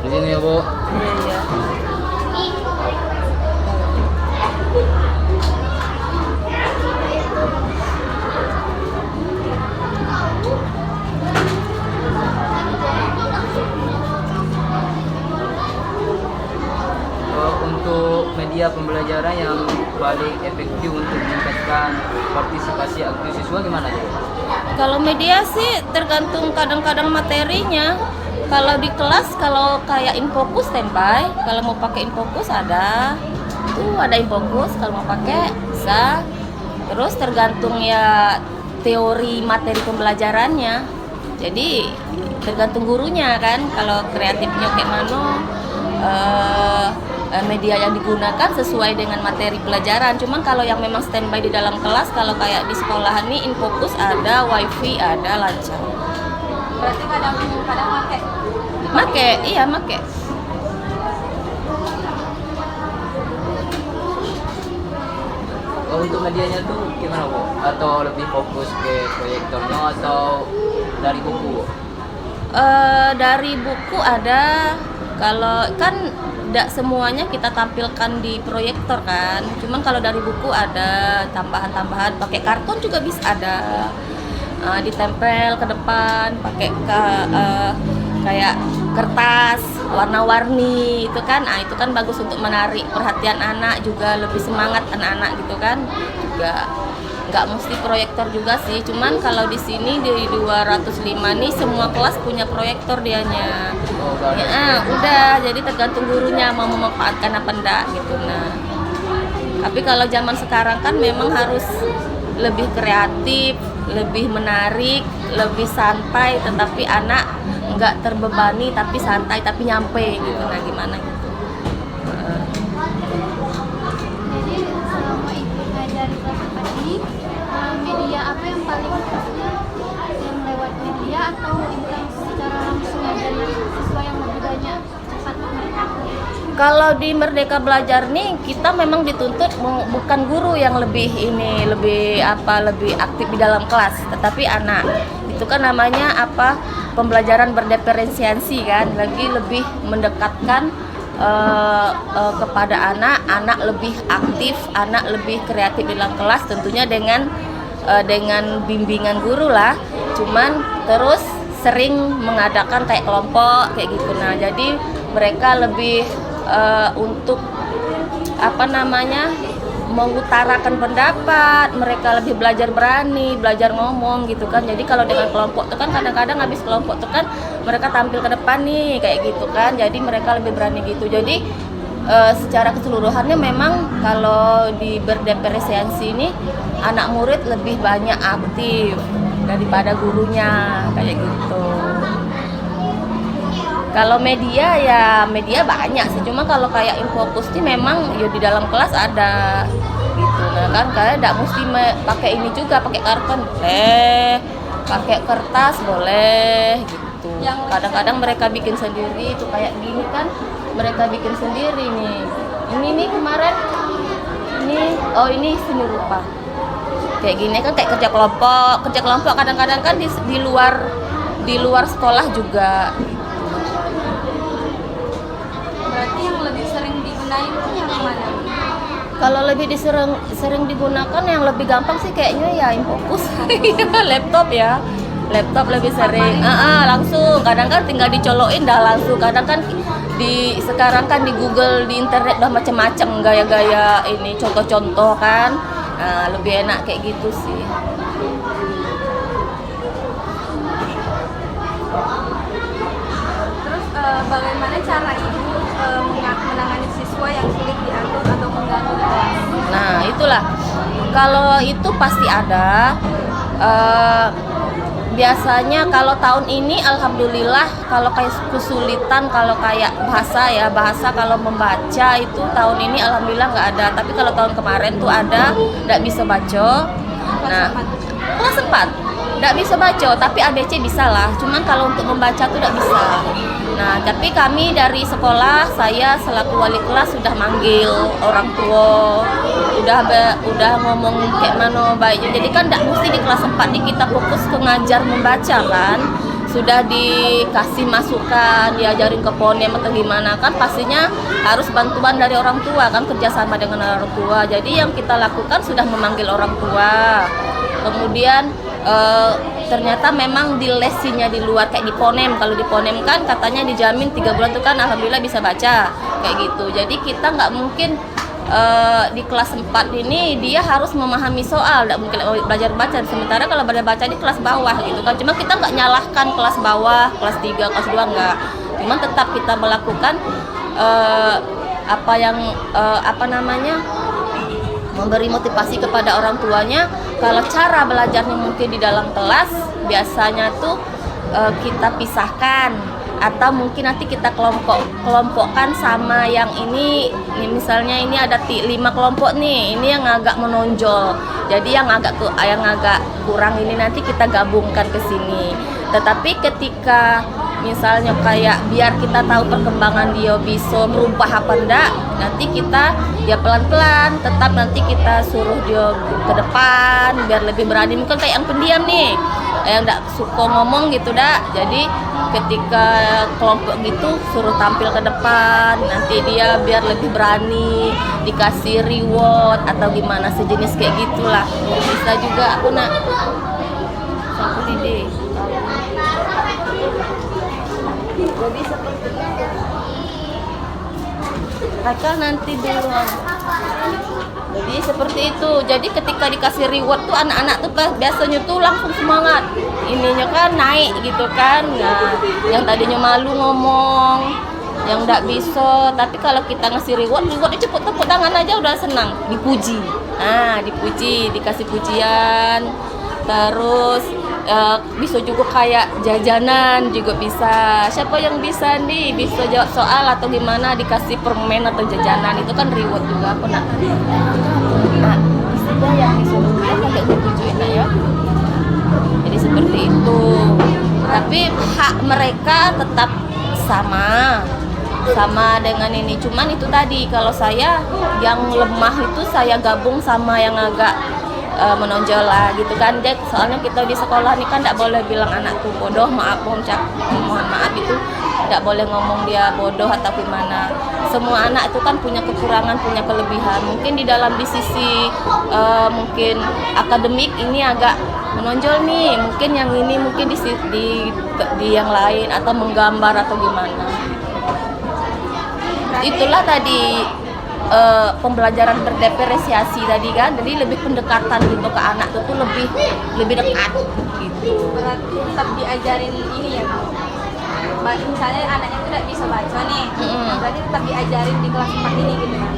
Di sini ya, Bu. Iya, iya. Untuk media pembelajaran yang paling efektif untuk meningkatkan partisipasi aktif siswa gimana tuh? Kalau media sih tergantung kadang-kadang materinya. Kalau di kelas, kalau kayak infokus standby, kalau mau pakai infokus ada. Tuh ada infokus, kalau mau pakai bisa. Terus tergantung ya teori materi pembelajarannya. Jadi tergantung gurunya kan. Kalau kreatifnya kayak mana, media yang digunakan sesuai dengan materi pelajaran. Cuman kalau yang memang standby di dalam kelas, kalau kayak di sekolahan nih infokus ada, wifi ada, lancar. Berarti kadang pakai. Iya make. Untuk medianya tuh gimana, Bu? Atau lebih fokus ke proyektornya atau dari buku? Dari buku ada. Kalau kan tidak semuanya kita tampilkan di proyektor kan. Cuman kalau dari buku ada tambahan-tambahan, pakai karton juga bisa ada. Ditempel ke depan pakai kayak kertas warna-warni itu kan. Itu kan bagus untuk menarik perhatian anak, juga lebih semangat anak-anak gitu kan. Juga nggak mesti proyektor juga sih, cuman kalau di sini di 205 nih semua kelas punya proyektor dianya. Ya, udah, jadi tergantung gurunya mau memanfaatkan apa enggak gitu. Nah, tapi kalau zaman sekarang kan memang harus lebih kreatif, lebih menarik, lebih santai, tetapi anak nggak terbebani tapi santai tapi nyampe gitu. Nah, gimana gitu. Jadi selama ikut ngajari kelas tadi, media apa yang paling yang lewat media atau intens secara langsung ngajari siswa yang lebih banyak cepat mereka? Kalau di Merdeka Belajar nih kita memang dituntut bukan guru yang lebih aktif di dalam kelas, tetapi anak. Itu kan namanya pembelajaran berdiferensiasi kan, lebih mendekatkan kepada anak lebih aktif, anak lebih kreatif di dalam kelas, tentunya dengan bimbingan guru lah. Cuman terus sering mengadakan kayak kelompok kayak gitu. Nah, jadi mereka lebih untuk mengutarakan pendapat, mereka lebih belajar berani, belajar ngomong gitu kan. Jadi kalau dengan kelompok itu kan kadang-kadang habis kelompok itu kan mereka tampil ke depan nih kayak gitu kan. Jadi mereka lebih berani gitu. Jadi secara keseluruhannya memang kalau di berdiferensiasi ini anak murid lebih banyak aktif daripada gurunya kayak gitu. Kalau media ya media banyak sih, cuma kalau kayak infokus ini memang ya di dalam kelas ada gitu. Nah kan kayak tidak mesti pakai ini juga, pakai karton boleh, pakai kertas boleh gitu. Kadang-kadang mereka bikin sendiri itu kayak gini kan, mereka bikin sendiri nih. Ini nih kemarin ini seni rupa kayak gini kan, kayak kerja kelompok kadang-kadang kan di luar sekolah juga. Berarti yang lebih sering digunain itu yang mana? Kalau lebih sering digunakan yang lebih gampang sih kayaknya ya infokus. Laptop lebih sering. Langsung kadang kan tinggal dicolokin dah langsung. Kadang kan sekarang kan di Google, di internet udah macam-macam gaya-gaya ini contoh-contoh kan. Nah, lebih enak kayak gitu sih. Terus bagaimana cara ibu menangani siswa yang sulit diatur atau mengganggu kelas? Nah, itulah. Kalau itu pasti ada. Biasanya kalau tahun ini alhamdulillah kalau kayak kesulitan, kalau kayak bahasa kalau membaca itu tahun ini alhamdulillah nggak ada. Tapi kalau tahun kemarin tuh ada, nggak bisa baca. Nah, kelas 4 nggak bisa baca, tapi ABC bisa lah. Cuman kalau untuk membaca tuh nggak bisa. Nah, tapi kami dari sekolah, saya selaku wali kelas sudah manggil orang tua, udah ngomong kayak mana baiknya. Jadi kan tidak mesti di kelas 4 nih kita fokus ke ngajar membaca kan. sudah dikasih masukan, diajarin ke fonem atau gimana, kan pastinya harus bantuan dari orang tua kan, kerjasama dengan orang tua. Jadi yang kita lakukan sudah memanggil orang tua, kemudian ternyata memang di lesinya di luar kayak di fonem. Kalau di fonem kan katanya dijamin 3 bulan tuh kan alhamdulillah bisa baca kayak gitu. Jadi kita nggak mungkin di kelas 4 ini dia harus memahami soal, nggak mungkin belajar baca. Sementara kalau belajar baca di kelas bawah gitu kan. Cuma kita nggak nyalahkan kelas bawah, kelas 3, kelas 2 nggak. Cuma tetap kita melakukan memberi motivasi kepada orang tuanya. Kalau cara belajarnya mungkin di dalam kelas biasanya tuh kita pisahkan, atau mungkin nanti kita kelompokkan sama yang ini misalnya ini ada 5 kelompok nih, ini yang agak menonjol, jadi yang agak kurang ini nanti kita gabungkan ke sini. Tetapi ketika misalnya kayak biar kita tahu perkembangan dia bisa merubah apa enggak, nanti kita ya pelan-pelan tetap nanti kita suruh dia ke depan biar lebih berani. Mungkin kayak yang pendiam nih, yang enggak suka ngomong gitu dah, jadi ketika kelompok gitu suruh tampil ke depan, nanti dia biar lebih berani, dikasih reward atau gimana sejenis kayak gitulah. Bisa juga aku nak satu ide. Jadi seperti itu. Mereka nanti dulu. Jadi seperti itu. Jadi ketika dikasih reward tuh anak-anak tuh biasanya tuh langsung semangat. Ininya kan naik gitu kan. Nah, yang tadinya malu ngomong, yang enggak bisa, tapi kalau kita ngasih rewardnya cepet tepuk tangan aja udah senang, dipuji. Dipuji, dikasih pujian. Terus bisa juga kayak jajanan juga bisa. Siapa yang bisa nih bisa jawab soal atau gimana dikasih permen atau jajanan, itu kan reward juga. Aku nak sudah yang disuruh dia agak ditujuin ya. Jadi seperti itu. Tapi hak mereka tetap sama dengan ini. Cuman itu tadi kalau saya yang lemah itu saya gabung sama yang agak menonjol lah gitu kan. Soalnya kita di sekolah ini kan tidak boleh bilang anak tuh bodoh, mohon maaf itu tidak boleh ngomong dia bodoh atau gimana. Semua anak itu kan punya kekurangan, punya kelebihan. Mungkin di sisi mungkin akademik ini agak menonjol nih, mungkin yang ini mungkin di yang lain atau menggambar atau gimana. Itulah tadi pembelajaran berdiferensiasi tadi kan, jadi lebih pendekatan gitu ke anak itu lebih dekat gitu. Berarti tetap diajarin ini ya Bu. Misalnya anaknya itu tidak bisa baca nih, berarti tetap diajarin di kelas 4 ini gitu kan.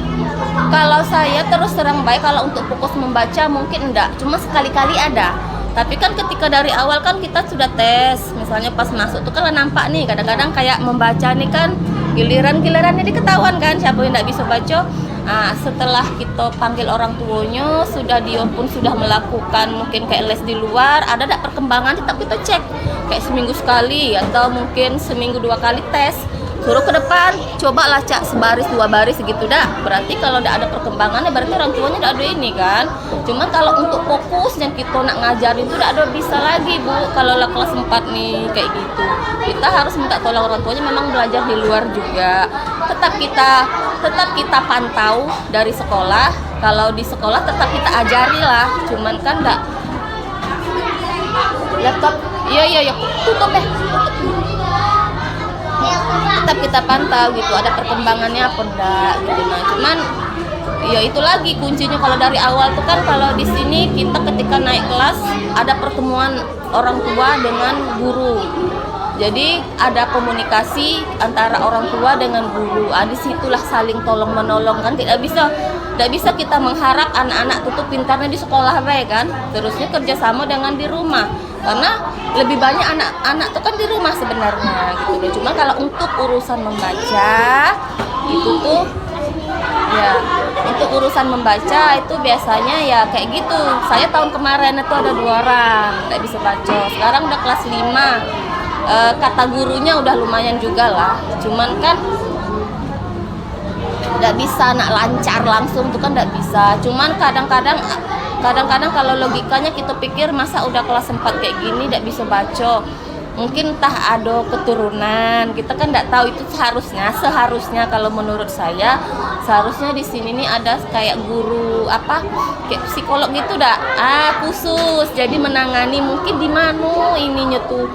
Kalau saya terus terang baik, kalau untuk fokus membaca mungkin enggak, cuma sekali-kali ada. Tapi kan ketika dari awal kan kita sudah tes, misalnya pas masuk tuh kan nampak nih kadang-kadang kayak membaca nih kan gilirannya diketahuan kan siapa yang enggak bisa baca. Setelah kita panggil orang tuanya, dia pun sudah melakukan mungkin kayak les di luar, ada enggak perkembangan, tetap kita cek kayak seminggu sekali atau mungkin seminggu 2 kali tes, suruh ke depan, cobalah cak sebaris 2 baris gitu dah. Berarti kalau tidak ada perkembangannya berarti orang tuanya tidak ada ini kan. Cuma kalau untuk fokus yang kita nak ngajarin itu tidak ada bisa lagi Bu. Kalau kelas 4 nih kayak gitu, kita harus minta tolong orang tuanya, memang belajar di luar juga. Tetap kita pantau dari sekolah. Kalau di sekolah tetap kita ajari lah. Cuman kan enggak laptop. Iya, tutup deh. Tetap kita pantau gitu, ada perkembangannya apa enggak gitu. Nah, cuman ya itu lagi kuncinya kalau dari awal tuh kan, kalau di sini kita ketika naik kelas ada pertemuan orang tua dengan guru. Jadi ada komunikasi antara orang tua dengan guru. Disitulah saling tolong menolong kan. Tidak bisa kita mengharap anak-anak tuh pintarnya di sekolah baik kan. Terusnya kerjasama dengan di rumah. Karena lebih banyak anak-anak tuh kan di rumah sebenarnya gitu loh. Cuma kalau untuk urusan membaca itu tuh ya, untuk urusan membaca itu biasanya ya kayak gitu. Saya tahun kemarin itu ada 2 orang tidak bisa baca. Sekarang udah kelas 5. Kata gurunya udah lumayan juga lah. Cuman kan tidak bisa nak lancar langsung tuh kan tidak bisa. Cuman kadang-kadang kalau logikanya kita pikir masa udah kelas 4 kayak gini tidak bisa baca. mungkin entah ada keturunan, kita kan nggak tahu. Itu seharusnya kalau menurut saya seharusnya di sini nih ada kayak guru apa kayak psikolog gitu khusus, jadi menangani mungkin di mana ininya tuh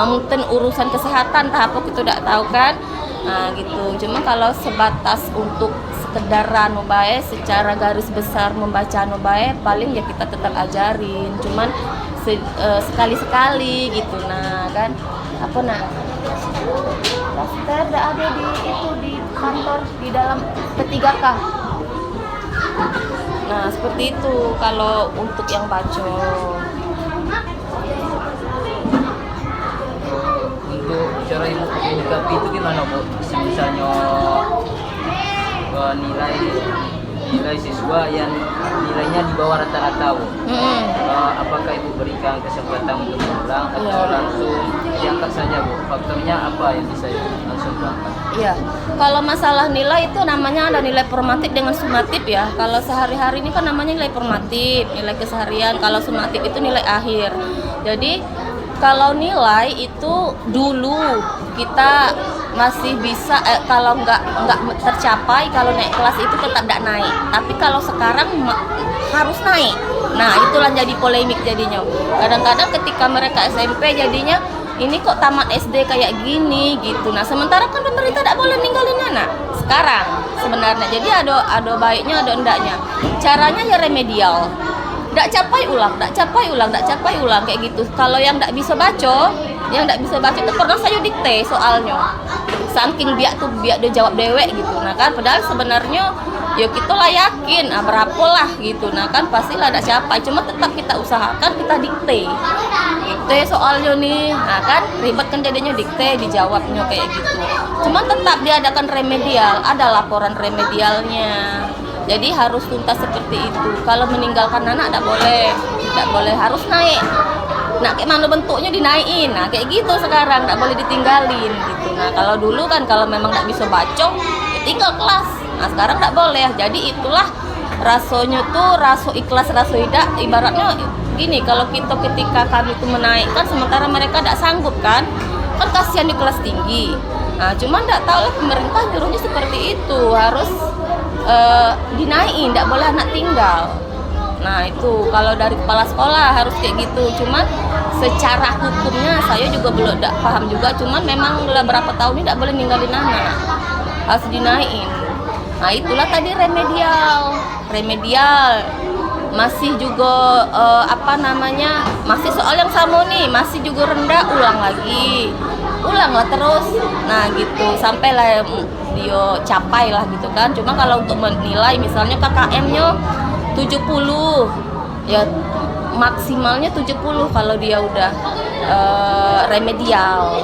mungkin urusan kesehatan entah apa kita nggak tahu kan. Nah gitu, cuma kalau sebatas untuk sekedar anu bae secara garis besar membaca anu bae paling ya kita tetap ajarin, cuman sekali-sekali gitu. Nah kan apa daftar udah ada di kantor di dalam P3K. Nah seperti itu kalau untuk yang baca. Untuk cara ibu menyikapi itu gimana Bu? Misalnya nilai siswa yang nilainya di bawah rata-rata Bu. Apakah ibu berikan kesempatan untuk mengulang atau langsung diangkat saja Bu? Faktornya apa yang bisa langsung diangkat? Iya, kalau masalah nilai itu namanya ada nilai formatif dengan sumatif ya. Kalau sehari-hari ini kan namanya nilai formatif, nilai keseharian. Kalau sumatif itu nilai akhir. Jadi kalau nilai itu dulu kita masih bisa kalau nggak tercapai, kalau naik kelas itu tetap tidak naik. Tapi kalau sekarang harus naik. Nah itulah jadi polemik jadinya. Kadang-kadang ketika mereka SMP jadinya ini kok tamat SD kayak gini gitu. Nah sementara kan pemerintah tidak boleh ninggalin anak sekarang sebenarnya. Jadi ada baiknya ada endaknya. Caranya ya remedial. Nggak capai ulang kayak gitu. Kalau yang nggak bisa baca itu pernah saya dikte soalnya. Saking biak dia jawab dewek gitu. Nah kan padahal sebenarnya ya kita lah yakin berapa lah gitu. Nah kan pastilah nggak capai. Cuma tetap kita usahakan kita dikte soalnya nih. Nah kan ribet kan jadinya dikte dijawabnya kayak gitu. Cuma tetap diadakan remedial, ada laporan remedialnya. Jadi harus tuntas seperti itu. Kalau meninggalkan anak tidak boleh, harus naik. Nah kayak mana bentuknya dinaikin. Nah kayak gitu sekarang tidak boleh ditinggalin gitu. Nah kalau dulu kan kalau memang tidak bisa baca, ya tinggal kelas. Nah sekarang tidak boleh. Jadi itulah rasanya tuh rasa ikhlas rasa tidak. Ibaratnya gini, kalau ketika kami itu menaikkan sementara mereka tidak sanggup kan kasihan di kelas tinggi. Nah cuman tidak tahu lah pemerintah nyuruhnya seperti itu, harus dinaikin, tidak boleh anak tinggal. Nah itu kalau dari kepala sekolah harus kayak gitu. Cuman secara hukumnya saya juga belum paham juga. Cuman memang beberapa tahun ini tidak boleh ninggalin anak, harus dinaikin. Nah itulah tadi remedial masih juga masih soal yang sama nih, masih juga rendah, ulanglah terus. Nah gitu sampailah dia capai lah gitu kan. Cuma kalau untuk menilai misalnya KKM-nya 70 ya maksimalnya 70 kalau dia udah remedial.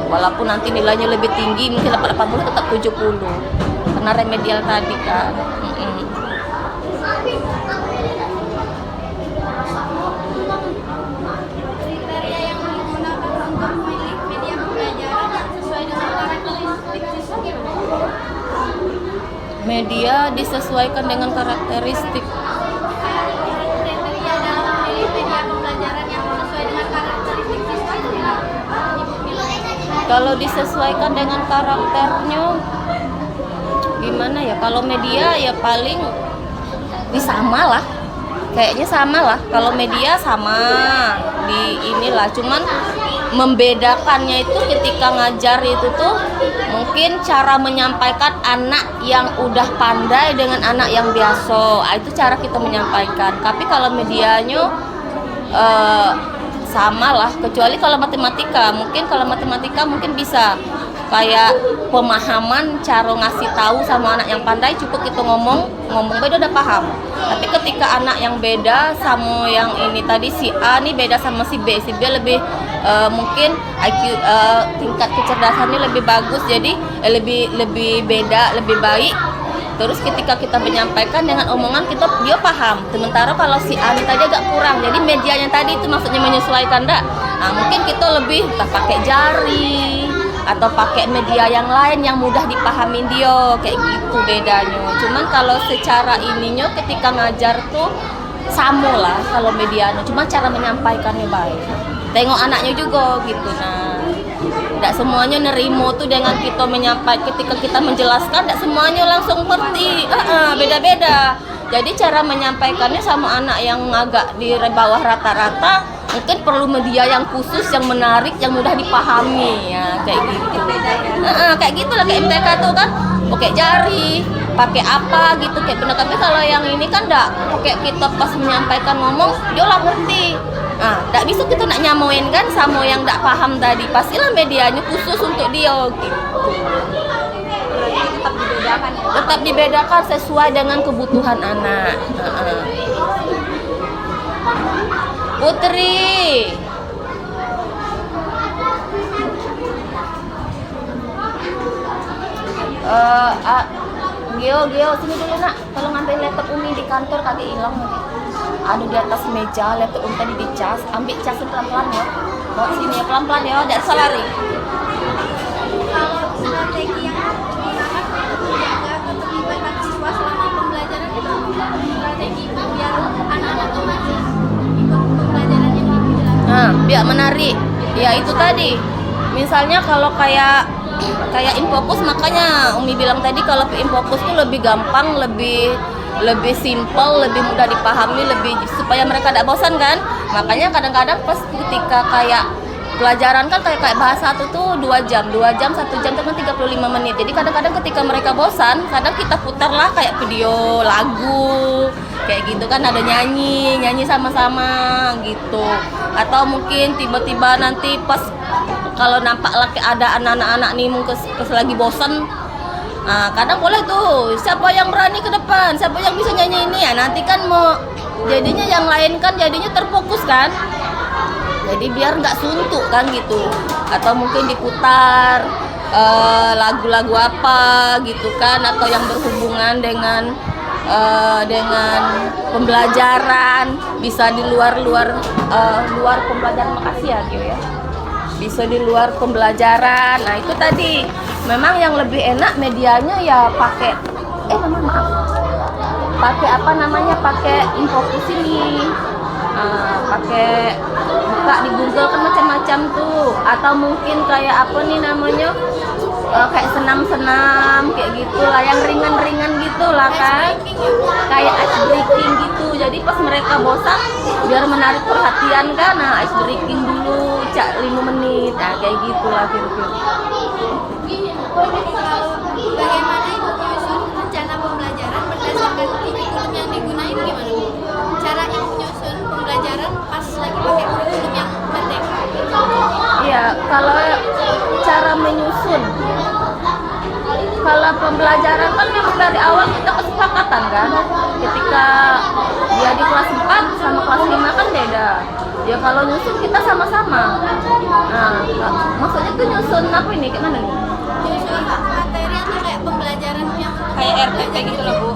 Walaupun nanti nilainya lebih tinggi mungkin dapat 80 tetap 70 karena remedial tadi kan. Kriteria yang digunakan untuk memilih media pembelajaran yang sesuai dengan karakteristik siswa gimana? Media disesuaikan dengan karakteristik. Kriteria dalam memilih media pembelajaran yang sesuai dengan karakteristik siswa gimana? Ibu pilih. Kalau disesuaikan dengan karakternya gimana ya? Kalau media ya paling sama lah. Kayaknya sama lah. Kalau media sama di inilah, cuman membedakannya itu ketika ngajar itu tuh mungkin cara menyampaikan anak yang udah pandai dengan anak yang biasa. Itu cara kita menyampaikan. Tapi kalau medianya sama lah, kecuali kalau matematika. Kalau matematika mungkin bisa kayak pemahaman cara ngasih tahu sama anak yang pandai, cukup kita ngomong beda udah paham. Tapi ketika anak yang beda sama yang ini tadi si A nih beda sama si B lebih mungkin IQ tingkat kecerdasannya lebih bagus, jadi lebih beda, lebih baik. Terus ketika kita menyampaikan dengan omongan dia paham. Sementara kalau si A ini tadi agak kurang, jadi medianya tadi itu maksudnya menyesuaikan enggak. Nah mungkin kita lebih pakai jari atau pakai media yang lain yang mudah dipahamin dia, kayak gitu bedanya. Cuman kalau secara ininya ketika ngajar tuh sama lah kalau medianya, cuma cara menyampaikannya baik. tengok anaknya juga gitu. Nah, tidak semuanya nerimo tuh dengan kita menyampaikan, ketika kita menjelaskan tidak semuanya langsung ngerti, beda-beda. Jadi cara menyampaikannya sama anak yang agak di bawah rata-rata mungkin perlu media yang khusus, yang menarik, yang mudah dipahami ya, kayak gitu. Kayak gitulah, kayak MTK tuh kan pakai jari, pakai apa gitu kayak bener. Tapi kalau yang ini kan enggak, pakai kita pas menyampaikan ngomong dia lah ngerti. Enggak bisa kita nak nyamain kan sama yang enggak paham tadi. Pastilah medianya khusus untuk dia gitu. Tetap dibedakan ya. Tetap dibedakan sesuai dengan kebutuhan anak. Putri. Gio, sini dulu nak. Tolong ambil laptop Umi di kantor, kagak hilang nanti. Ada di atas meja, laptop Umi tadi dicas. Ambil casnya pelan-pelan ya. Bawa sini ya, pelan-pelan ya, jangan salari. Kalau strategi yang digunakan untuk menjaga keterlibatan siswa selama pembelajaran itu strategi biar anak-anak tuh masih ikut pembelajaran yang dijelaskan. Nah, biar menarik. Ya itu tadi. Misalnya kalau kayak Infokus, makanya Umi bilang tadi kalau Infokus tuh lebih gampang, lebih simpel, lebih mudah dipahami, lebih supaya mereka tidak bosan kan. Makanya kadang-kadang pas ketika kayak pelajaran kan kayak bahasa tuh 2 jam, 1 jam kan 35 menit. Jadi kadang-kadang ketika mereka bosan, kadang kita putarlah kayak video lagu kayak gitu kan, ada nyanyi sama-sama gitu. Atau mungkin tiba-tiba nanti pas kalau nampak lagi ada anak-anak nih mungkin pas lagi bosan, kadang boleh tuh siapa yang berani ke depan, siapa yang bisa nyanyi ini ya, nanti kan mau jadinya yang lain kan jadinya terfokus kan, jadi biar nggak suntuk kan gitu. Atau mungkin diputar lagu-lagu apa gitu kan, atau yang berhubungan dengan pembelajaran, bisa di luar pembelajaran. Makasih ya Gio ya, bisa di luar pembelajaran. Nah itu tadi memang yang lebih enak medianya ya pakai pakai Infokus ini, pakai buka di Google kan macam-macam tuh. Atau mungkin kayak apa nih namanya, kayak senam-senam kayak gitulah, yang ringan-ringan gitulah kan, kayak ice breaking gitu. Jadi pas mereka bosan biar menarik perhatian kan, nah ice breaking dulu 5 menit, nah kayak gitulah kira-kira. Bagaimana Ibu menyusun rencana pembelajaran berdasarkan kurikulum yang digunakan gimana Bu? Cara Ibu menyusun pembelajaran pas lagi pakai kurikulum yang merdeka? Iya, kalau cara menyusun, kalau pembelajaran kan memang dari awal kita kesepakatan kan. Ketika dia di kelas 4 sama kelas 5 kan beda. Ya kalau nyusun kita sama-sama. Nah, maksudnya tuh nyusun apa ini, kayak mana nih? Nyusun materi atau kayak pembelajaran yang Kayak RPP gitu loh Bu.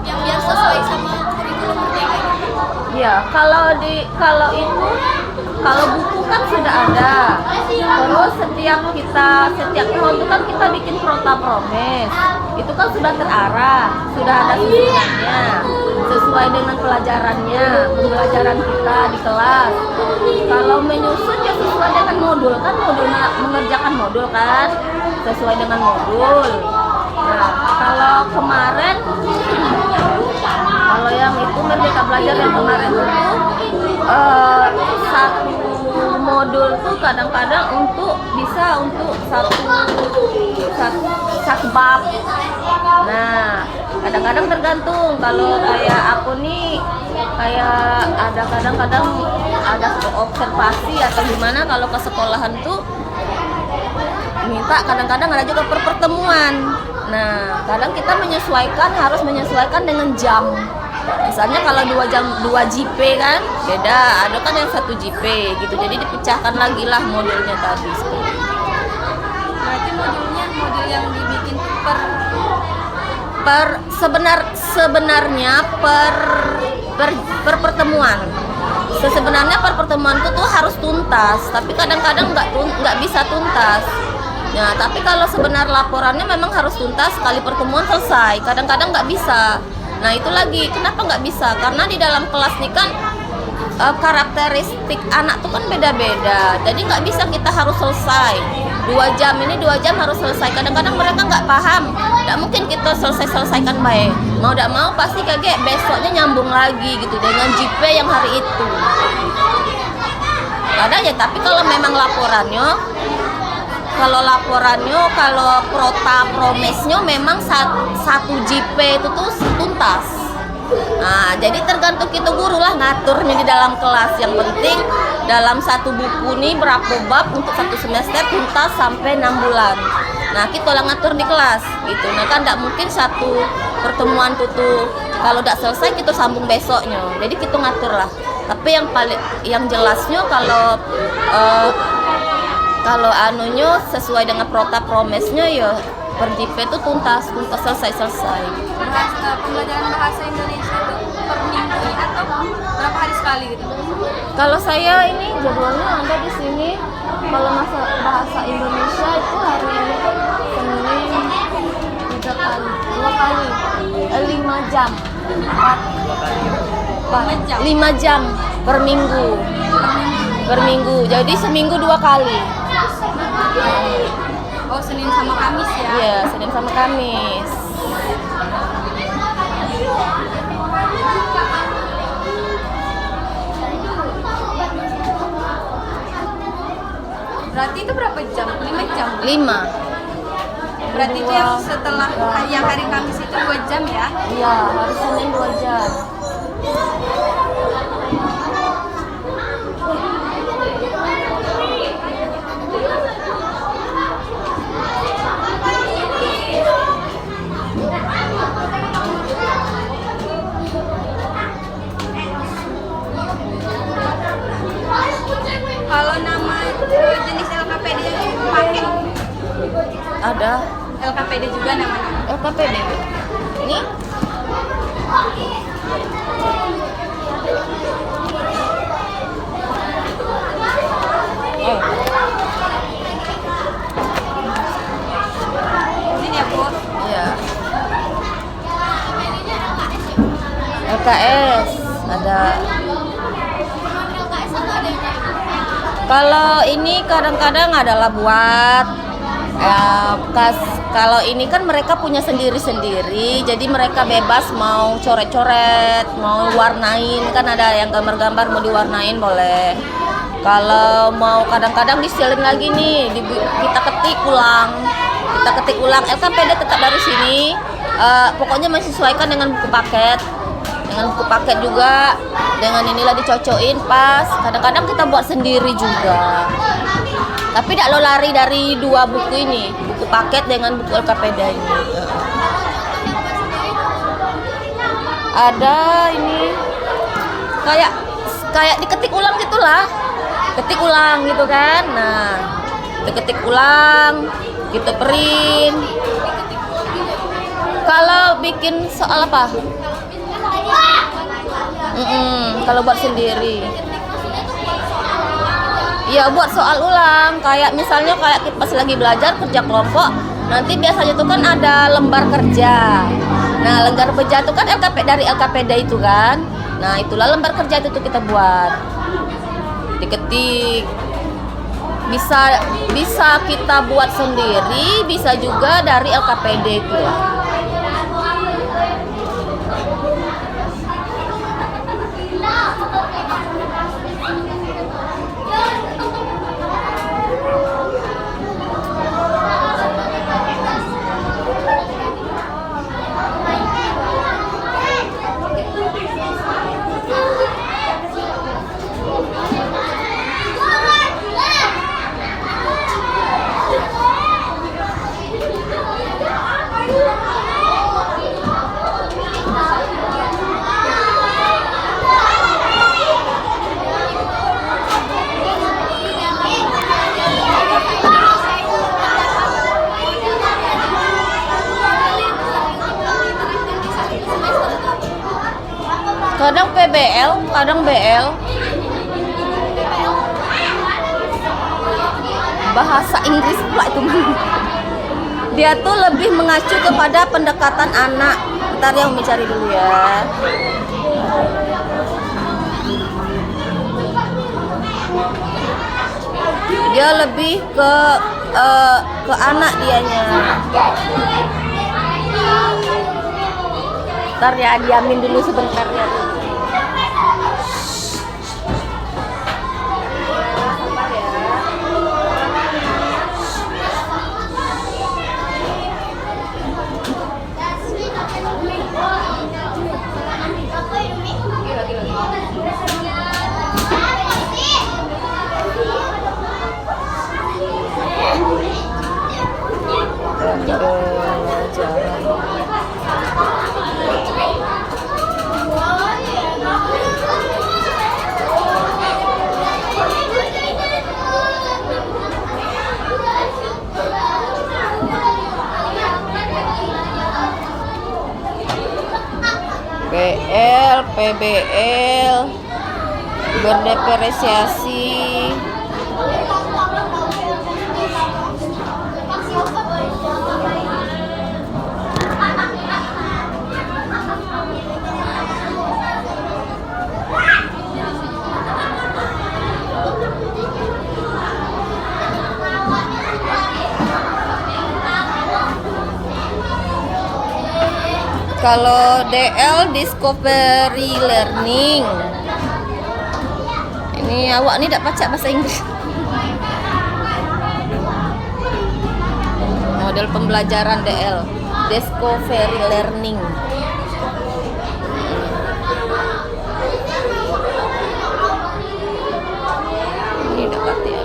yang biar sesuai sama kurikulum merdeka gitu. Ya, kalau buku kan sudah ada. Terus setiap tahun itu kan kita bikin promes. Itu kan sudah terarah, sudah ada susunannya sesuai dengan pembelajaran kita di kelas. Kalau menyusun ya sesuai dengan modul kan, mengerjakan modul kan sesuai dengan modul. Nah, kalau kemarin, kalau yang itu Merdeka Belajar yang kemarin itu satu modul tuh kadang-kadang untuk satu bab. Nah, kadang-kadang tergantung. Kalau kayak aku nih, kayak ada kadang-kadang ada observasi atau gimana, kalau ke sekolahan tuh minta kadang-kadang ada juga pertemuan. Nah, kadang kita harus menyesuaikan dengan jam. Misalnya kalau 2 jam 2 JP kan beda, ada kan yang 1 JP gitu. Jadi dipecahkan lagi lah modulnya tadi. Berarti modul yang dibikin tuh sebenarnya per pertemuan. Sebenarnya per pertemuan itu tuh harus tuntas, tapi kadang-kadang nggak bisa tuntas. Nah, tapi kalau sebenarnya laporannya memang harus tuntas, sekali pertemuan selesai. Kadang-kadang nggak bisa. Nah, itu lagi, kenapa nggak bisa? Karena di dalam kelas nih kan karakteristik anak tuh kan beda-beda, jadi nggak bisa kita harus selesai 2 jam, ini 2 jam harus selesai. Kadang-kadang mereka nggak paham, nggak mungkin kita selesaikan baik, mau tidak mau pasti kayak besoknya nyambung lagi gitu dengan JP yang hari itu. Kadang ya, tapi kalau memang laporannya kalau prota promesnya memang satu JP itu tuh tuntas. Nah, jadi tergantung kita guru lah ngaturnya di dalam kelas. Yang penting dalam satu buku nih berapa bab untuk satu semester tuntas sampai 6 bulan. Nah, kita lah ngatur di kelas gitu. Nah, kan tidak mungkin satu pertemuan tuh kalau tidak selesai kita sambung besoknya. Jadi kita ngatur lah. Tapi yang jelasnya kalau anunya sesuai dengan prota promesnya ya per JP itu tuntas selesai. Pembelajaran bahasa Indonesia itu per minggu atau berapa hari sekali gitu? Kalau saya ini jadwalnya ada di sini. Kalau masa bahasa Indonesia itu hari ini Senin 3 kali, 2 kali, 5 jam, 5 jam per minggu. Jadi seminggu 2 kali. Oh, Senin sama Kamis ya? Iya, Senin sama Kamis. Berarti itu berapa jam? 5 jam? 5. Berarti itu yang setelah yang hari Kamis itu 2 jam ya? Iya, hari Senin 2 jam. Kalau nama jenis LKPD yang dipakai Ada LKPD juga namanya? LKPD. Ini Ini ya Bu? ya. LKS ada. Kalau ini kadang-kadang adalah buat kalau ini kan mereka punya sendiri-sendiri, jadi mereka bebas mau coret-coret, mau warnain, kan ada yang gambar-gambar mau diwarnain boleh. Kalau mau kadang-kadang disilin lagi nih, kita ketik ulang LKPD tetap dari sini. Pokoknya menyesuaikan dengan buku paket. Dengan buku paket juga, dengan inilah dicocokin pas. Kadang-kadang kita buat sendiri juga. Tapi tidak lo lari dari 2 buku ini, buku paket dengan buku LKPD ini. Ada ini kayak diketik ulang gitulah. Ketik ulang gitu kan. Nah, diketik ulang, kita print. Kalau bikin soal apa? Kalau buat sendiri, ya buat soal ulang. Kayak misalnya kita pas lagi belajar kerja kelompok, nanti biasanya tuh kan ada lembar kerja. Nah, lembar kerja itu kan dari LKPD itu kan. Nah, itulah lembar kerja itu tuh kita buat, diketik. Bisa kita buat sendiri, bisa juga dari LKPD itu. Kadang PBL, kadang BL. Bahasa Inggris pula itu. Dia tuh lebih mengacu kepada pendekatan anak. Bentar ya, Umi cari dulu ya. Dia lebih ke anak dianya. Ntar ya, diamin dulu sebentar ya. BL, PBL, berdepresiasi. Kalau DL Discovery Learning, ini awak nih tidak baca bahasa Inggris. Model pembelajaran DL Discovery Learning. Ini dapat ya.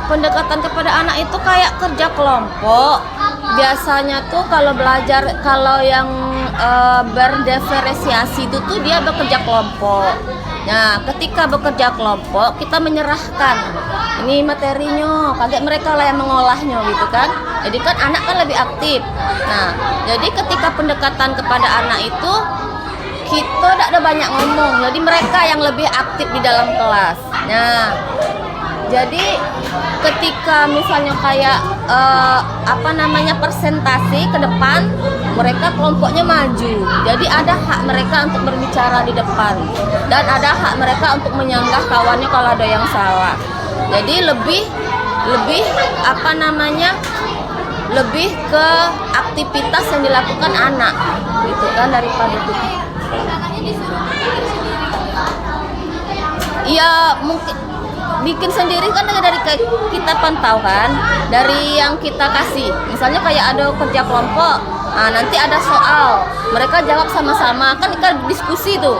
Pendekatan kepada anak itu kayak kerja kelompok. Biasanya tuh kalau belajar, kalau yang berdiferensiasi itu tuh dia bekerja kelompok. Nah, ketika bekerja kelompok kita menyerahkan ini materinya, kaget mereka lah yang mengolahnya gitu kan. Jadi kan anak kan lebih aktif. Nah, jadi ketika pendekatan kepada anak itu kita tidak ada banyak ngomong, jadi mereka yang lebih aktif di dalam kelas. Nah, jadi ketika misalnya kayak presentasi ke depan, mereka kelompoknya maju. Jadi ada hak mereka untuk berbicara di depan dan ada hak mereka untuk menyanggah kawannya kalau ada yang salah. Jadi lebih lebih ke aktivitas yang dilakukan anak gitu kan daripada itu. Iya, mungkin bikin sendiri kan dari kita pantau kan, dari yang kita kasih. Misalnya kayak ada kerja kelompok, nah nanti ada soal, mereka jawab sama-sama, kan kita diskusi tuh.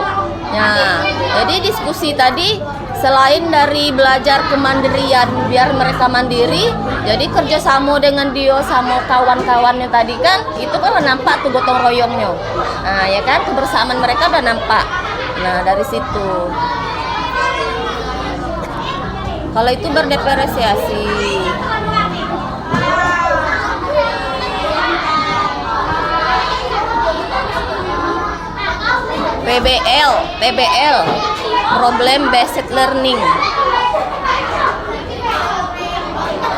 Nah, jadi diskusi tadi selain dari belajar kemandirian biar mereka mandiri, jadi kerjasama dengan dia sama kawan-kawannya tadi kan, itu kan nampak tuh gotong royongnya. Nah ya kan, kebersamaan mereka udah nampak. Nah dari situ. Kalau itu berdiferensiasi. PBL, Problem Based Learning.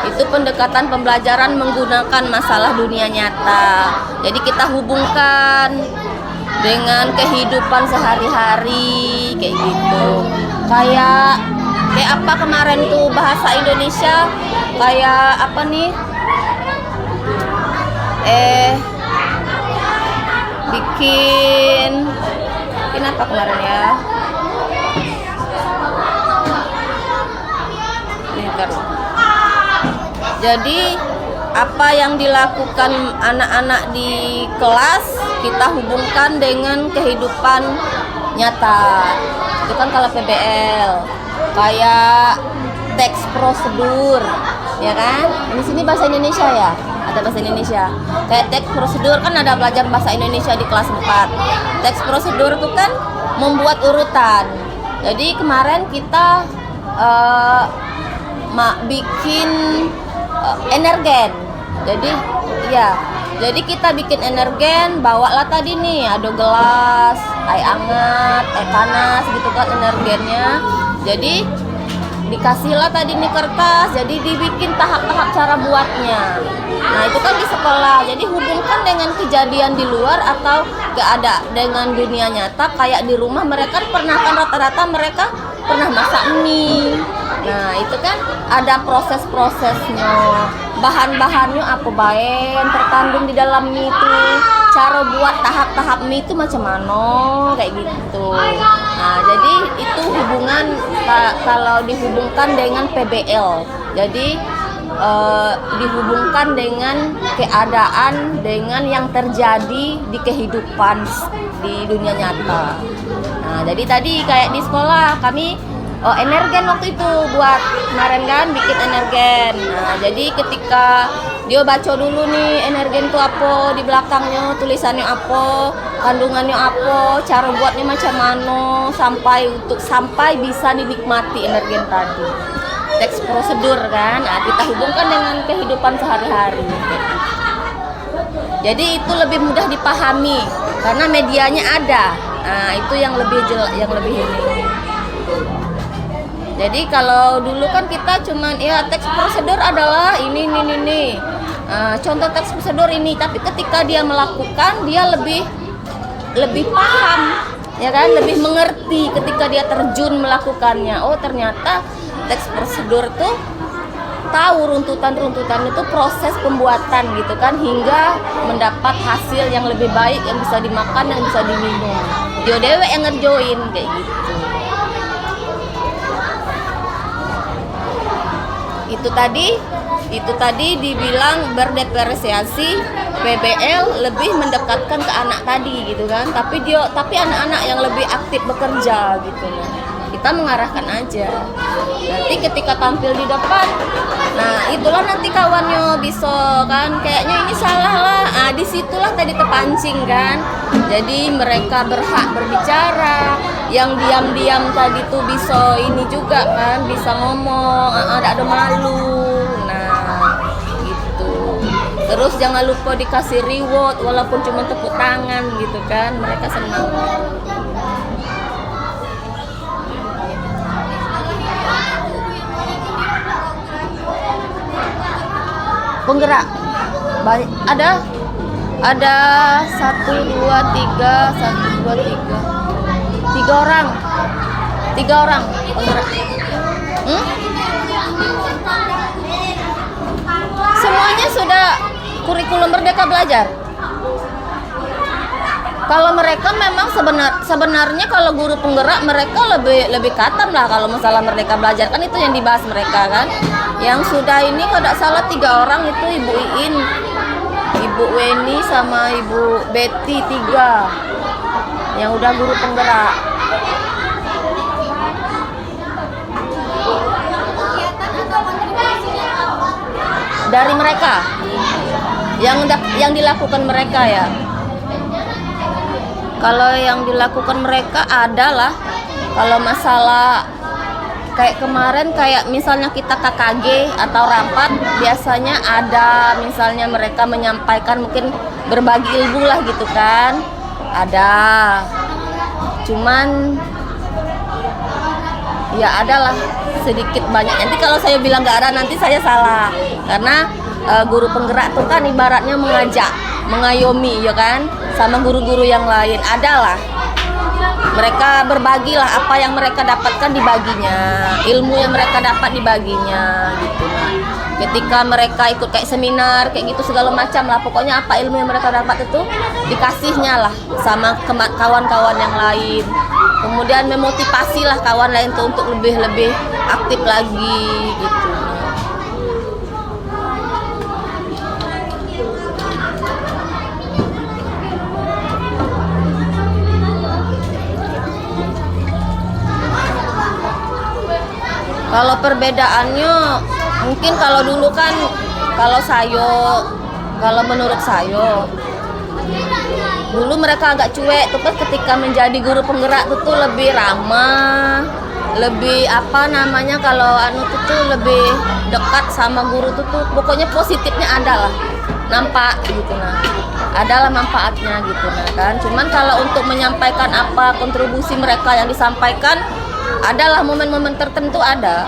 Itu pendekatan pembelajaran menggunakan masalah dunia nyata. Jadi kita hubungkan dengan kehidupan sehari-hari kayak gitu. Kayak apa kemarin tuh bahasa Indonesia, kayak apa nih, bikin apa kemarin ya, jadi apa yang dilakukan anak-anak di kelas kita hubungkan dengan kehidupan nyata. Itu kan kalau PBL. Kayak teks prosedur, ya kan? Di sini bahasa Indonesia ya, ada bahasa Indonesia. Kayak teks prosedur kan ada belajar bahasa Indonesia di kelas 4. Teks prosedur itu kan membuat urutan. Jadi kemarin kita bikin energen. Jadi ya, jadi kita bikin energen, bawalah tadi nih ada gelas, air hangat, air panas gitu kan energennya. Jadi dikasihlah tadi nih kertas, jadi dibikin tahap-tahap cara buatnya. Nah itu kan di sekolah, jadi hubungkan dengan kejadian di luar atau dengan dunia nyata. Kayak di rumah mereka pernah kan rata-rata mereka pernah masak mie. Nah itu kan ada proses-prosesnya, bahan-bahannya apa baik terkandung di dalam mie itu, cara buat tahap-tahap mie itu macam mana kayak gitu. Nah jadi itu hubungan kalau dihubungkan dengan PBL, jadi dihubungkan dengan keadaan dengan yang terjadi di kehidupan di dunia nyata. Nah jadi tadi kayak di sekolah kami energen waktu itu buat kemarin kan bikin energen. Nah jadi ketika dia baca dulu nih energen itu apa, di belakangnya tulisannya apa, kandungannya apa, cara buatnya macam mana, sampai bisa dinikmati energen tadi. Teks prosedur kan, nah, kita hubungkan dengan kehidupan sehari-hari. Jadi itu lebih mudah dipahami karena medianya ada. Nah itu yang lebih ini. Jadi kalau dulu kan kita cuman ya teks prosedur adalah ini. Contoh teks prosedur ini, tapi ketika dia melakukan dia lebih paham, ya kan, lebih mengerti ketika dia terjun melakukannya. Oh ternyata teks prosedur tuh tahu runtutan itu proses pembuatan gitu kan, hingga mendapat hasil yang lebih baik yang bisa dimakan dan bisa diminum. Dia dewek yang ngerjoin kayak gitu. Itu tadi dibilang berdiferensiasi PBL lebih mendekatkan ke anak tadi gitu kan, tapi anak-anak yang lebih aktif bekerja gitu loh. Kita mengarahkan aja. Nanti ketika tampil di depan, nah itulah nanti kawannya bisa kan kayaknya ini salah lah. Ah disitulah tadi terpancing kan. Jadi mereka berhak berbicara. Yang diam-diam tadi tuh bisa ini juga kan, bisa ngomong, ada malu. Nah gitu. Terus jangan lupa dikasih reward walaupun cuma tepuk tangan gitu kan, mereka senang. Penggerak ada 1, 2, 3 tiga orang penggerak. Semuanya sudah kurikulum Merdeka Belajar. Kalau mereka memang sebenarnya kalau guru penggerak mereka lebih katam lah kalau masalah Merdeka Belajar, kan itu yang dibahas mereka kan. Yang sudah ini kalau tidak salah 3 orang itu Ibu Iin, Ibu Weni sama Ibu Betty 3 yang udah guru penggerak. Dari mereka yang dilakukan mereka ya. Kalau yang dilakukan mereka adalah kalau masalah kayak kemarin, kayak misalnya kita KKG atau rapat, biasanya ada misalnya mereka menyampaikan mungkin berbagi ilmu lah gitu kan, ada. Cuman ya adalah sedikit banyak. Nanti kalau saya bilang nggak ada nanti saya salah, karena guru penggerak tuh kan ibaratnya mengajak, mengayomi ya kan, sama guru-guru yang lain. Adalah mereka berbagilah apa yang mereka dapatkan dibaginya, ilmu yang mereka dapat dibaginya gitu. Ketika mereka ikut kayak seminar kayak gitu segala macam lah, pokoknya apa ilmu yang mereka dapat itu dikasihnya lah sama kawan-kawan yang lain. Kemudian memotivasilah kawan lain tuh untuk lebih aktif lagi gitu. Kalau perbedaannya mungkin kalau dulu kan kalau menurut saya dulu mereka agak cuek, terus ketika menjadi guru penggerak itu lebih ramah, lebih kalau tuh lebih dekat sama guru tuh pokoknya positifnya adalah nampak gitu nah, adalah manfaatnya gitu nah kan. Cuman kalau untuk menyampaikan apa kontribusi mereka yang disampaikan adalah momen-momen tertentu ada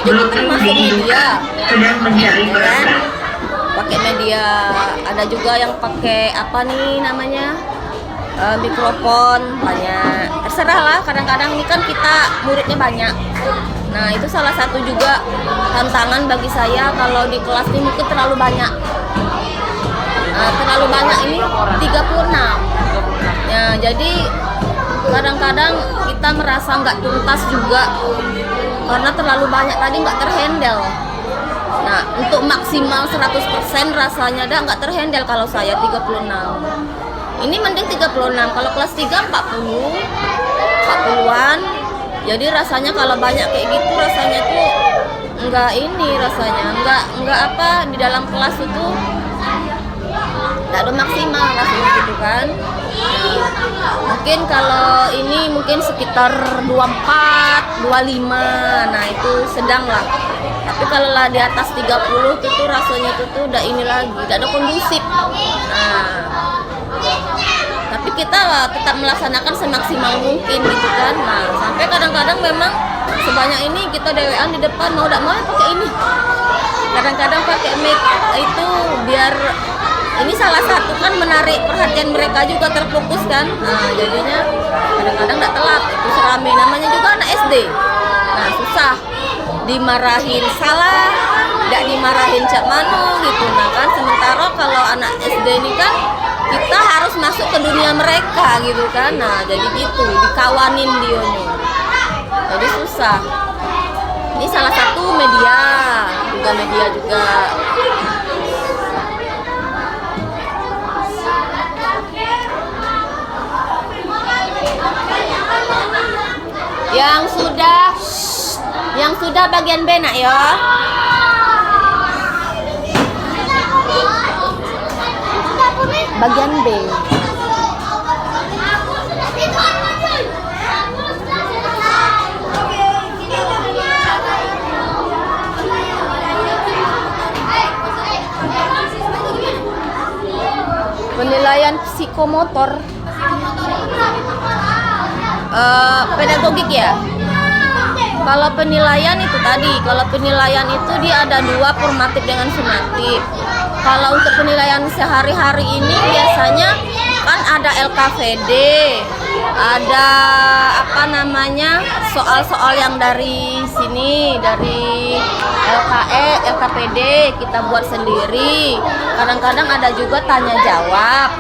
juga termasuk media, ya kan? Pakai media. Ada juga yang pakai apa nih namanya, mikrofon banyak. Terserah lah. Kadang-kadang ini kan kita muridnya banyak. Nah itu salah satu juga tantangan bagi saya kalau di kelas ini mungkin terlalu banyak. Terlalu banyak ini 36. Ya jadi kadang-kadang kita merasa nggak tuntas juga karena terlalu banyak tadi nggak terhandle. Nah untuk maksimal 100% rasanya nggak terhandle kalau saya 36. Ini mending 36, kalau kelas 3 40-an. Jadi rasanya kalau banyak kayak gitu rasanya tuh nggak apa di dalam kelas itu nggak ada maksimal rasanya gitu kan. Mungkin kalau ini mungkin sekitar 24, 25, nah itu sedang lah. Tapi kalau lah di atas 30 itu tuh rasanya itu tuh udah ini lagi, tidak ada kondusif. Nah, tapi kita lah tetap melaksanakan semaksimal mungkin gitu kan. Nah, sampai kadang-kadang memang sebanyak ini kita dewean di depan mau tidak mau ya pakai ini. Kadang-kadang pakai mic itu biar ini salah satu kan menarik perhatian mereka juga terfokus kan. Nah jadinya kadang-kadang nggak telat itu serame, namanya juga anak SD. Nah susah dimarahin salah, nggak dimarahin cak mano gitu. Nah kan sementara kalau anak SD ini kan kita harus masuk ke dunia mereka gitu kan. Nah jadi gitu dikawanin dionya, jadi susah. Ini salah satu media juga. Yang sudah bagian B nak ya. Bagian B. Penilaian psikomotor. Pedagogik ya. Kalau penilaian itu tadi, kalau penilaian itu dia ada dua, formatif dengan sumatif. Kalau untuk penilaian sehari-hari ini biasanya kan ada LKVD, ada apa namanya soal-soal yang dari sini, dari LKE, LKPD kita buat sendiri. Kadang-kadang ada juga tanya jawab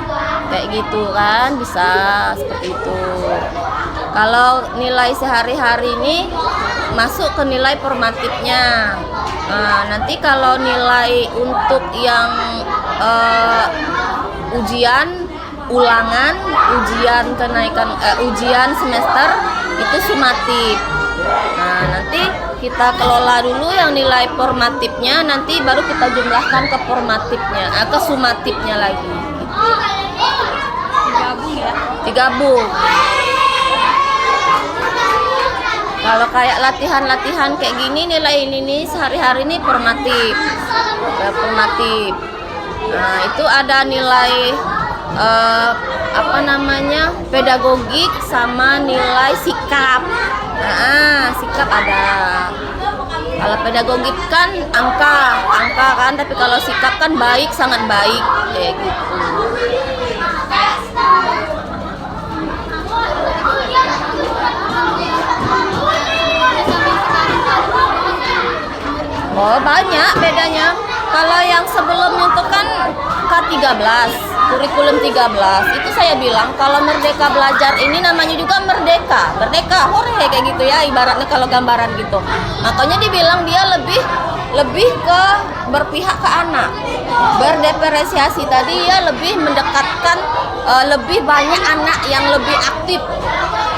kayak gitu kan, bisa seperti itu. Kalau nilai sehari-hari ini masuk ke nilai formatifnya. Nah, nanti kalau nilai untuk yang ujian ulangan, ujian kenaikan, ujian semester itu sumatif. Nah, nanti kita kelola dulu yang nilai formatifnya, nanti baru kita jumlahkan ke formatifnya, ke sumatifnya lagi. Digabung ya? Digabung. Kalau kayak latihan-latihan kayak gini, nilai ini nih sehari-hari ini formatif. Ya, formatif. Nah, itu ada nilai apa namanya? Pedagogik sama nilai sikap. Nah, sikap ada. Kalau pedagogik kan angka kan, tapi kalau sikap kan baik, sangat baik kayak gitu. Oh banyak bedanya. Kalau yang sebelumnya itu kan K13, kurikulum 13. Itu saya bilang kalau Merdeka Belajar ini namanya juga merdeka. Merdeka, hore kayak gitu ya ibaratnya kalau gambaran gitu. Makanya dibilang dia lebih ke berpihak ke anak. Berdiferensiasi tadi ya lebih mendekatkan lebih banyak anak yang lebih aktif.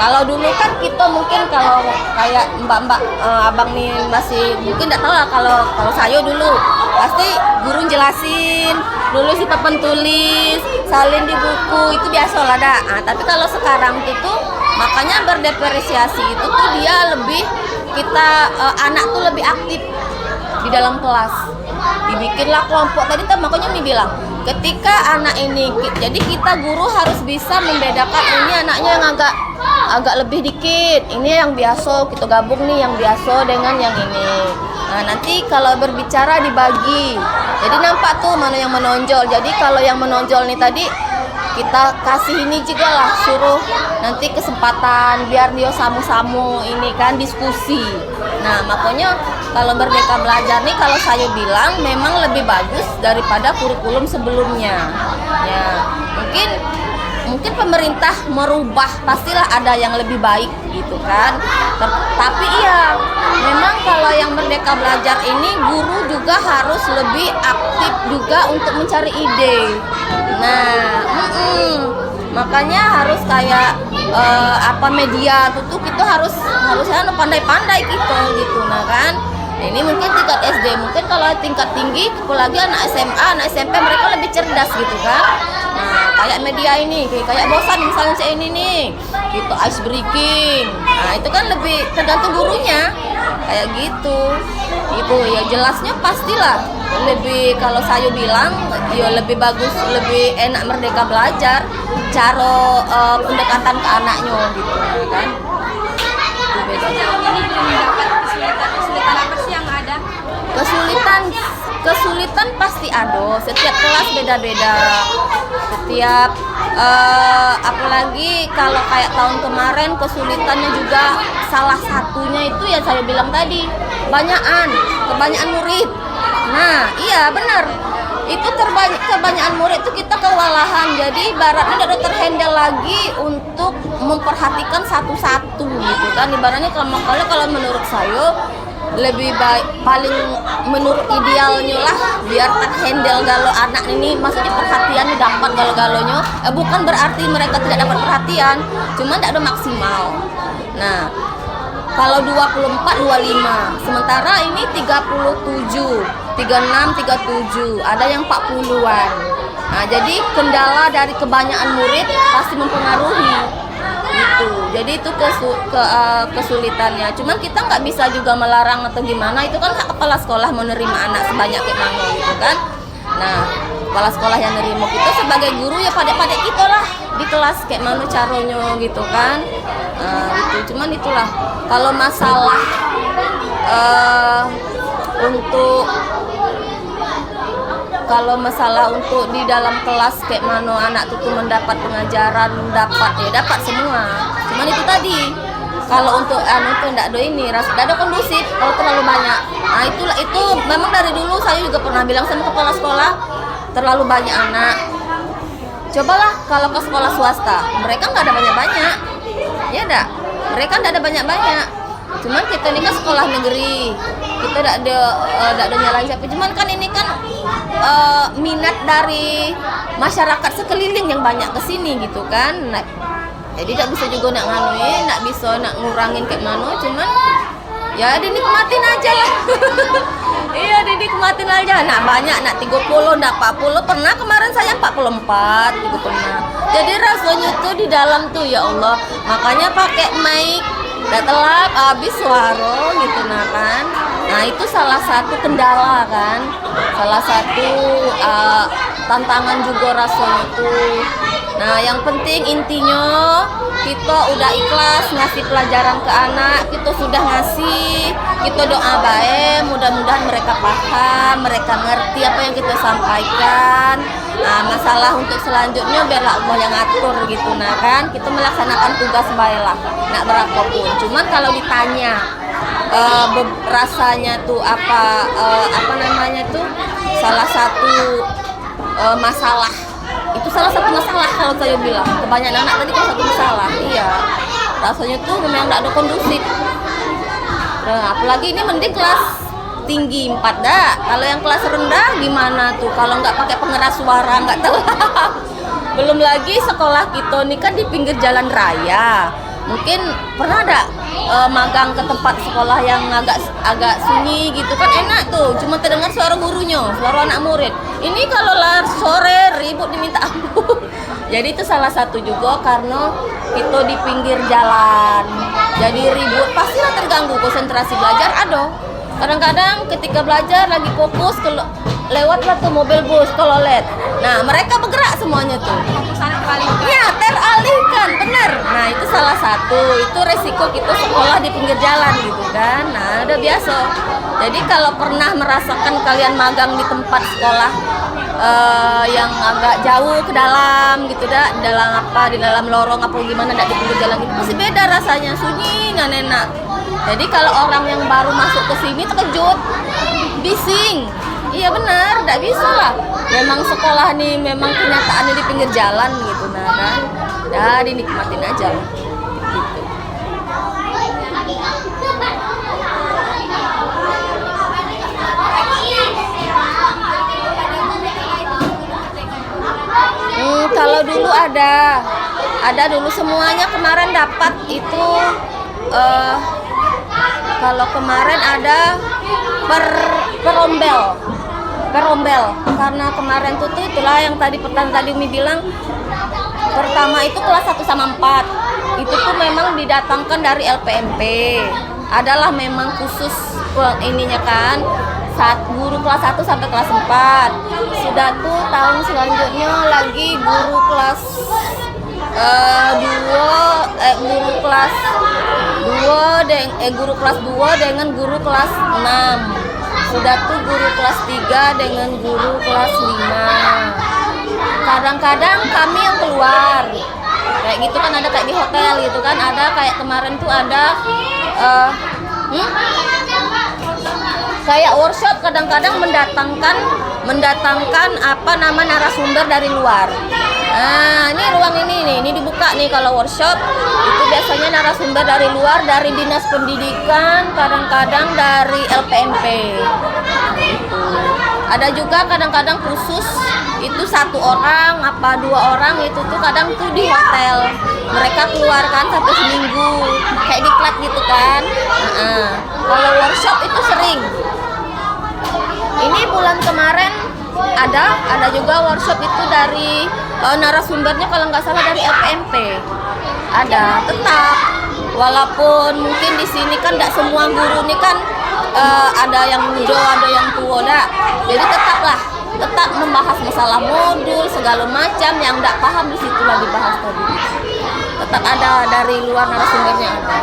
Kalau dulu kan kita mungkin kalau kayak mbak-mbak abang nih masih mungkin nggak tahu lah, kalau saya dulu pasti guru jelasin dulu si papan tulis salin di buku itu biasa lah dah. Nah, tapi kalau sekarang itu tuh makanya berdiferensiasi itu tuh dia lebih kita anak tuh lebih aktif di dalam kelas. Dibikinlah kelompok tadi tuh makanya Mi bilang ketika anak ini jadi kita guru harus bisa membedakan ini anaknya yang agak agak lebih dikit. Ini yang biasa, kita gabung nih yang biasa dengan yang ini. Nah, nanti kalau berbicara dibagi. Jadi nampak tuh mana yang menonjol. Jadi kalau yang menonjol nih tadi kita kasih ini juga lah, suruh nanti kesempatan biar dia samu-samu ini kan diskusi. Nah, makanya kalau Merdeka Belajar nih kalau saya bilang memang lebih bagus daripada kurikulum sebelumnya. Ya, mungkin pemerintah merubah, pastilah ada yang lebih baik gitu kan. Tapi iya, memang kalau yang Merdeka Belajar ini guru juga harus lebih aktif juga untuk mencari ide. Nah, makanya harus kayak media tuh kita harusnya pandai-pandai gitu nah kan. Ini mungkin tingkat SD, mungkin kalau tingkat tinggi apalagi anak SMA, anak SMP mereka lebih cerdas gitu kan. Nah, kayak media ini, kayak bosan misalnya saya ini nih, gitu ice breaking. Nah, itu kan lebih tergantung gurunya, kayak gitu. Gitu ya jelasnya pastilah lebih, kalau saya bilang ya lebih bagus, lebih enak Merdeka Belajar, cara pendekatan ke anaknya gitu kan. Itu beda. Sejauh ini belum dapat kesulitan apa sih yang ada? Kesulitan pasti ada. Setiap kelas beda-beda. Setiap apalagi kalau kayak tahun kemarin kesulitannya juga salah satunya itu ya saya bilang tadi, kebanyakan murid. Nah, iya benar. Itu kebanyakan murid itu kita kewalahan. Jadi ibaratnya tidak terhandle lagi untuk memperhatikan satu-satu gitu kan. Ibaratnya kalau menurut saya lebih baik, paling menurut idealnya lah biar terhandle galau anak ini, maksudnya perhatiannya dapat galau-galonya. Bukan berarti mereka tidak dapat perhatian, cuma tidak ada maksimal. Nah, kalau 24, 25, sementara ini 37, 36, 37, ada yang 40-an. Nah, jadi kendala dari kebanyakan murid pasti mempengaruhi gitu. Jadi itu kesulitannya. Cuman kita nggak bisa juga melarang atau gimana, itu kan hak kepala sekolah menerima anak sebanyak kayak mana gitu kan. Nah, kepala sekolah yang nerima kita sebagai guru ya pada kita lah di kelas kayak mana caranya gitu kan. Gitu. Cuman itulah kalau masalah untuk di dalam kelas kayak mana anak itu mendapat pengajaran, dapat semua. Cuman itu tadi kalau untuk itu enggak ada ini, enggak ada kondusif kalau terlalu banyak. Nah, itu memang dari dulu saya juga pernah bilang sama kepala sekolah, terlalu banyak anak. Cobalah kalau ke sekolah swasta, mereka nggak ada banyak-banyak. Ya enggak? Mereka nggak ada banyak-banyak. Cuman kita ini kan sekolah negeri, kita tidak ada nyalain siapa. Cuman kan ini kan minat dari masyarakat sekeliling yang banyak kesini gitu kan. Nah, jadi tidak bisa juga nak nganuin, nak bisa nak ngurangin kayak mana. Cuman ya dinikmatin aja lah. Iya, dinikmatin aja. Nak banyak, nak 30, nak 40. Pernah kemarin saya 44 juga pernah. Jadi rasanya tuh di dalam tuh ya Allah. Makanya pakai mic, udah telat habis suara gitu nah kan. Nah, itu salah satu kendala kan. Salah satu tantangan juga rasanya tuh. Nah, yang penting intinya kita udah ikhlas ngasih pelajaran ke anak, kita sudah ngasih, kita doa baik, mudah-mudahan mereka paham, mereka ngerti apa yang kita sampaikan. Nah, masalah untuk selanjutnya biarlah Allah yang atur gitu nah kan. Kita melaksanakan tugas baiklah, nak berapapun. Cuman kalau ditanya rasanya tuh apa namanya tuh salah satu masalah. Itu salah satu masalah kalau saya bilang. Kebanyakan anak tadi kan satu masalah. Iya. Rasanya tuh memang tidak ada kondusif. Nah, apalagi ini mending kelas tinggi 4 dah. Kalau yang kelas rendah gimana tuh? Kalau nggak pakai pengeras suara nggak tahu. Belum lagi sekolah kita ini kan di pinggir jalan raya. Mungkin pernah ada magang ke tempat sekolah yang agak sunyi gitu kan, enak tuh, cuma terdengar suara gurunya, suara anak murid. Ini kalau sore ribut diminta ampun. Jadi itu salah satu juga karena kita di pinggir jalan, jadi ribut, pastilah terganggu konsentrasi belajar. Ada kadang-kadang ketika belajar lagi fokus lewatlah tuh mobil bus kalau LED. Nah, mereka bergerak semuanya tuh. Ya, teralihkan. bener. Nah itu salah satu, itu resiko kita sekolah di pinggir jalan gitu kan. Nah udah biasa. Jadi kalau pernah merasakan kalian magang di tempat sekolah yang agak jauh ke dalam gitu dah, dalam apa, di dalam lorong apa gimana, dak di pinggir jalan gitu, pasti beda rasanya, sunyi nggak enak. Jadi kalau orang yang baru masuk ke sini terkejut, bising. Iya benar, nggak bisa lah. Memang sekolah nih, memang kenyataannya di pinggir jalan gitu, nah kan. Ya dinikmatin aja lah. Gitu. Kalau dulu ada dulu semuanya kemarin dapat itu. Kalau kemarin ada perombel karena kemarin tuh itulah yang tadi Umi bilang, pertama itu kelas 1 sama 4 itu tuh memang didatangkan dari LPMP, adalah memang khusus ininya kan, guru kelas 1 sampai kelas 4. Sudah tuh tahun selanjutnya lagi guru kelas 2 dengan guru kelas 6. Sudah tuh guru kelas 3 dengan guru kelas 5. Kadang-kadang kami yang keluar. Kayak gitu kan, ada kayak di hotel gitu kan, ada kayak kemarin tuh ada kayak workshop, kadang-kadang mendatangkan apa nama narasumber dari luar. Nah, ini ruang ini dibuka nih kalau workshop. Itu biasanya narasumber dari luar, dari Dinas Pendidikan, kadang-kadang dari LPMP. Gitu. Ada juga kadang-kadang khusus itu 1 orang apa 2 orang itu tuh kadang tuh di hotel. Mereka keluarkan sampai seminggu, kayak diklat gitu kan. Kalau workshop itu sering. Ini bulan kemarin ada juga workshop itu dari narasumbernya kalau nggak salah dari LPMP. Ada, tetap walaupun mungkin di sini kan nggak semua guru ini kan ada yang muda, ada yang tua, dah. Jadi tetap membahas masalah modul segala macam, yang nggak paham di situlah dibahas tadi. Tetap ada dari luar narasumbernya ada.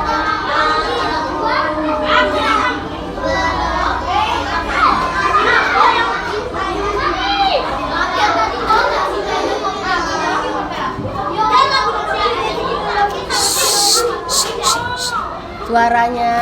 Suaranya.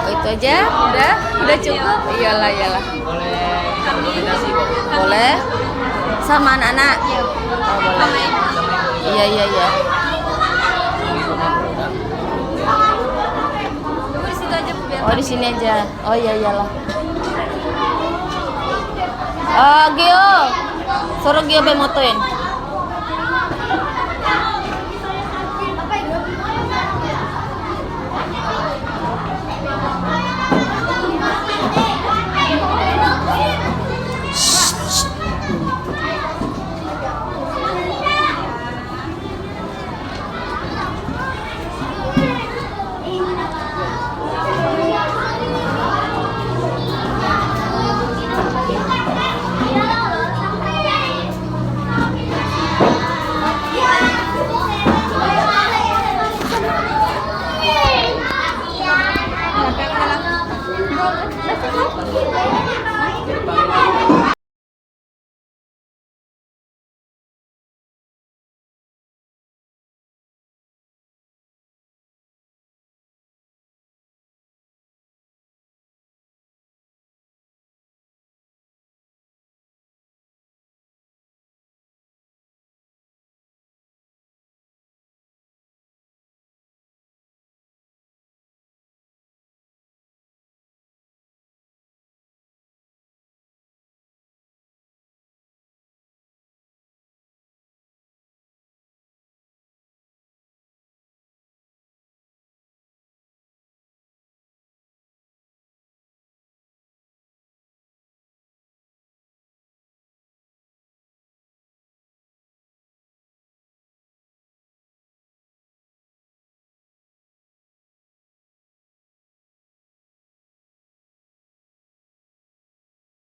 Itu aja, udah cukup. Iyalah. Boleh kita berkomunikasi kok. Boleh sama anak-anak. Oh, boleh. Iya. Di situ aja Bu, biar Oh di sini aja. Oh iyalah. Gio, suruh Gio motoin.